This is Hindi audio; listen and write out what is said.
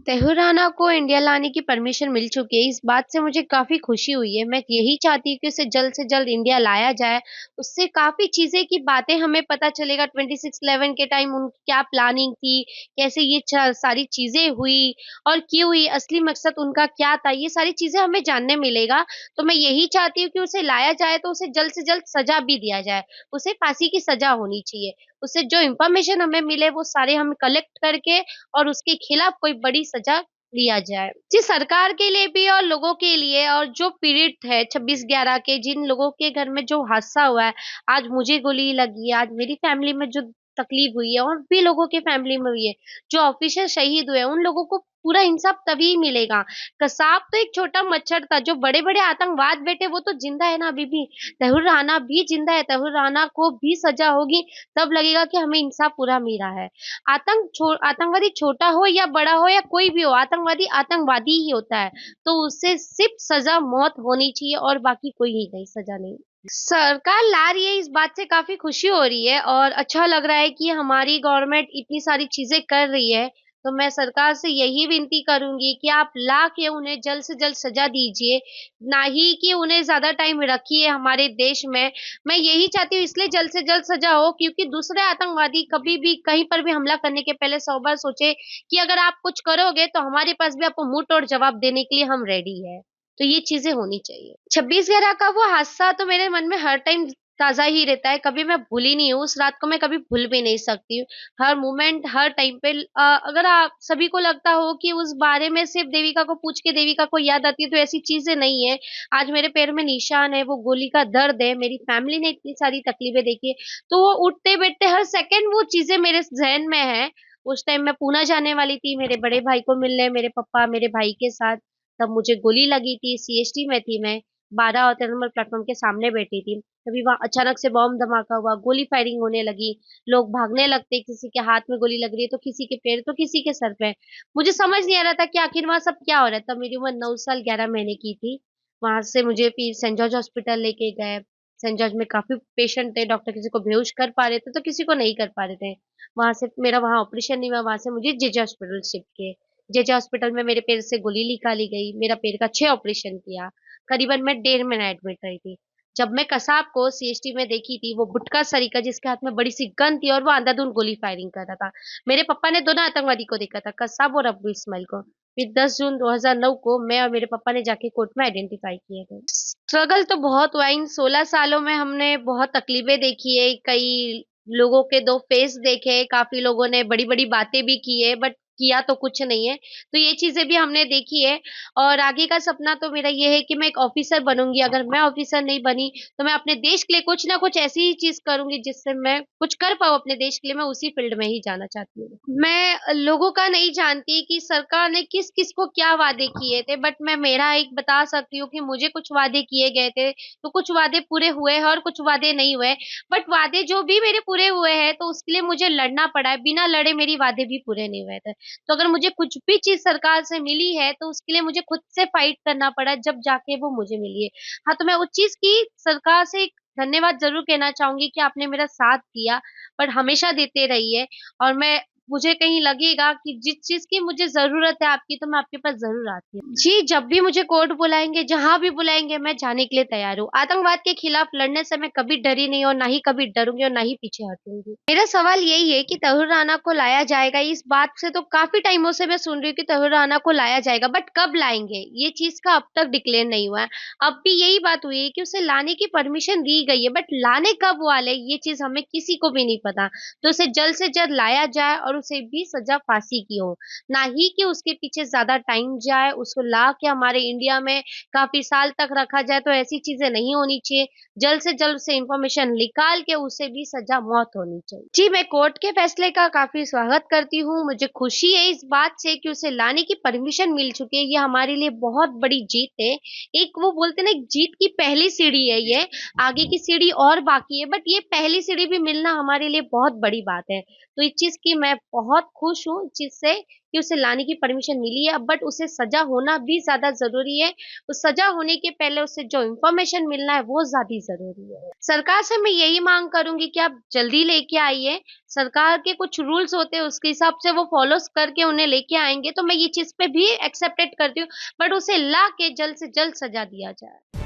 तेहराना को इंडिया लाने की परमिशन मिल चुकी है। इस बात से मुझे काफ़ी खुशी हुई है। मैं यही चाहती हूँ कि उसे जल्द से जल्द इंडिया लाया जाए। उससे काफ़ी चीज़ें की बातें हमें पता चलेगा 26/11 के टाइम उनकी क्या प्लानिंग थी, कैसे ये च सारी चीज़ें हुई और क्यों हुई, असली मकसद उनका क्या था, ये सारी चीज़ें हमें जानने मिलेगा। तो मैं यही चाहती हूँ कि उसे लाया जाए तो उसे जल्द से जल्द सज़ा भी दिया जाए। उसे फांसी की सज़ा होनी चाहिए। उससे जो इन्फॉर्मेशन हमें मिले वो सारे हम कलेक्ट करके और उसके खिलाफ कोई बड़ी सजा लिया जाए। जी, सरकार के लिए भी और लोगों के लिए और जो पीड़ित है 26/11 के जिन लोगों के घर में जो हादसा हुआ है, आज मुझे गोली लगी है, आज मेरी फैमिली में जो तकलीफ हुई है और भी लोगों की फैमिली में हुई है, जो ऑफिसर शहीद हुए हैं, उन लोगों को पूरा इंसाफ तभी मिलेगा। कसाब तो एक छोटा मच्छर था, जो बड़े-बड़े आतंकवाद बैठे वो तो जिंदा है ना अभी भी। तहूर राना भी जिंदा है, तहूर राना को भी सजा होगी, तब लगेगा कि हमें इंसाफ पूरा मिला है। आतंकवादी छोटा हो या बड़ा हो या कोई भी हो, आतंकवादी आतंकवादी ही होता है। तो उससे सिर्फ सजा मौत होनी चाहिए और बाकी कोई ही नहीं सजा नहीं। सरकार ला रही है इस बात से काफी खुशी हो रही है और अच्छा लग रहा है कि हमारी गवर्नमेंट इतनी सारी चीजें कर रही है। तो मैं सरकार से यही विनती करूंगी कि आप ला के उन्हें जल्द से जल्द सजा दीजिए, ना ही कि उन्हें ज्यादा टाइम रखिए हमारे देश में। मैं यही चाहती हूँ इसलिए जल्द से जल्द सजा हो क्योंकि दूसरे आतंकवादी कभी भी कहीं पर भी हमला करने के पहले 100 बार सोचे कि अगर आप कुछ करोगे तो हमारे पास भी आपको मुंह तोड़ जवाब देने के लिए हम रेडी है। तो ये चीजें होनी चाहिए। 26/11 का वो हादसा तो मेरे मन में हर टाइम ताजा ही रहता है। कभी मैं भूली नहीं हूँ, उस रात को मैं कभी भूल भी नहीं सकती हूँ। हर मोमेंट हर टाइम पे अगर आप सभी को लगता हो कि उस बारे में सिर्फ देविका को पूछ के देविका को याद आती है तो ऐसी चीजें नहीं है। आज मेरे पैर में निशान है, वो गोली का दर्द है, मेरी फैमिली ने इतनी सारी तकलीफें देखी है, तो वो उठते बैठते हर सेकंड वो चीजें मेरे जहन में है। उस टाइम मैं पूना जाने वाली थी मेरे बड़े भाई को मिलने, मेरे पापा मेरे भाई के साथ। तब मुझे गोली लगी थी, सीएसटी में थी मैं, 12 और 13 नंबर प्लेटफ़ॉर्म के सामने बैठी थी। तभी वहाँ अचानक से बॉम्ब धमाका हुआ, गोली फायरिंग होने लगी, लोग भागने लगते, किसी के हाथ में गोली लग रही है, तो किसी के पैर, तो किसी के सर पे। मुझे समझ नहीं आ रहा था कि आखिर वहाँ सब क्या हो रहा है। तब मेरी उम्र 9 साल 11 महीने की थी। वहाँ से मुझे फिर सेंट जॉर्ज हॉस्पिटल लेके गए। सेंट जॉर्ज में काफ़ी पेशेंट थे, डॉक्टर किसी को बेहोश कर पा रहे थे, तो किसी को नहीं कर पा रहे थे। वहाँ से मेरा वहाँ ऑपरेशन नहीं हुआ, वहाँ से मुझे जेजे हॉस्पिटल शिफ्ट किए। जेजे हॉस्पिटल में मेरे पैर से गोली निकाली गई, मेरा पैर का 6 ऑपरेशन किया, करीबन मैं 1.5 महीना एडमिट रही थी। जब मैं कसाब को सीएसटी में देखी थी, वो बुटका सरीका जिसके हाथ में बड़ी-सी गन थी और वो अंधाधुंध गोली फायरिंग कर रहा था। मेरे पापा ने दोनों आतंकवादी को देखा था, कसाब और अब्दुल इस्माइल को। फिर 10 जून 2009 को मैं और मेरे पापा ने जाके कोर्ट में आइडेंटिफाई किए थे। स्ट्रगल तो बहुत हुआ, इन 16 सालों में हमने बहुत तकलीफें देखी है, कई लोगों के 2 फेस देखे, काफ़ी लोगों ने बड़ी-बड़ी बातें भी की है, बट किया तो कुछ नहीं है। तो ये चीज़ें भी हमने देखी है और आगे का सपना तो मेरा ये है कि मैं एक ऑफ़िसर बनूँगी। अगर मैं ऑफ़िसर नहीं बनी, तो मैं अपने देश के लिए कुछ ना कुछ ऐसी ही चीज़ करूँगी जिससे मैं कुछ कर पाऊँ अपने देश के लिए, मैं उसी फ़ील्ड में ही जाना चाहती हूँ। मैं लोगों का नहीं जानती कि सरकार ने किस-किस को क्या वादे किए थे, बट मैं मेरा एक बता सकती हूँ कि मुझे कुछ वादे किए गए थे, तो कुछ वादे पूरे हुए हैं और कुछ वादे नहीं हुए। बट वादे जो भी मेरे पूरे हुए हैं, तो उसके लिए मुझे लड़ना पड़ा है, बिना लड़े मेरी वादे भी पूरे नहीं हुए थे। तो अगर मुझे कुछ भी चीज़ सरकार से मिली है, तो उसके लिए मुझे खुद से फाइट करना पड़ा, जब जाके वो मुझे मिली है। हाँ, तो मैं उस चीज़ की सरकार से एक धन्यवाद ज़रूर कहना चाहूँगी कि आपने मेरा साथ दिया, पर हमेशा देते रहिए और मुझे कहीं लगेगा कि जिस चीज़ की मुझे ज़रूरत है आपकी, तो मैं आपके पास ज़रूर आती हूँ। जी, जब भी मुझे कोर्ट बुलाएँगे, जहाँ भी बुलाएँगे, मैं जाने के लिए तैयार हूँ। आतंकवाद के खिलाफ लड़ने से मैं कभी डरी नहीं और ना ही कभी डरूँगी और ना ही पीछे हटूँगी। मेरा सवाल यही है कि तहूर राना को लाया जाएगा, इस बात से तो काफ़ी टाइमों से मैं सुन रही हूँ कि तहूर राना को लाया जाएगा, बट कब लाएँगे? ये चीज़ का अब तक डिक्लेयर नहीं हुआ है। अब भी यही बात हुई है कि उसे लाने की परमिशन दी गई है, बट लाने कब वाले, ये चीज़ हमें किसी को भी नहीं पता। तो उसे जल्द से जल्द लाया जाए और उसे भी सज़ा फांसी की हो, ना ही कि उसके पीछे ज़्यादा टाइम जाए, उसको ला के हमारे इंडिया में काफ़ी साल तक रखा जाए, तो ऐसी चीज़ें नहीं होनी चाहिए। जल्द से जल्द उसे इन्फॉर्मेशन निकाल के उसे भी सज़ा मौत होनी चाहिए। जी, मैं कोर्ट के फैसले का काफ़ी स्वागत करती हूँ, मुझे खुशी है इस बात से कि उसे लाने की परमिशन मिल चुकी है, ये हमारे लिए बहुत बड़ी जीत है। एक वो बोलते हैं ना, एक जीत की पहली सीढ़ी है ये, आगे की सीढ़ी और बाकी है, बट ये पहली सीढ़ी भी मिलना हमारे लिए बहुत बड़ी बात है। तो इस चीज़ की मैं बहुत खुश हूँ, जिससे कि उसे लाने की परमिशन मिली है, बट उसे सजा होना भी ज़्यादा ज़रूरी है। उस सजा होने के पहले उसे जो इन्फॉर्मेशन मिलना है वो ज़्यादा ज़रूरी है। सरकार से मैं यही माँग करूँगी कि आप जल्दी लेके आइए। सरकार के कुछ रूल्स होते हैं उसके हिसाब से वो फ़ॉलोज़ करके उन्हें लेके आएँगे तो मैं ये चीज़ पे भी एक्सेप्टेड करती हूँ, बट उसे ला के जल्द से जल्द सज़ा दिया जाए।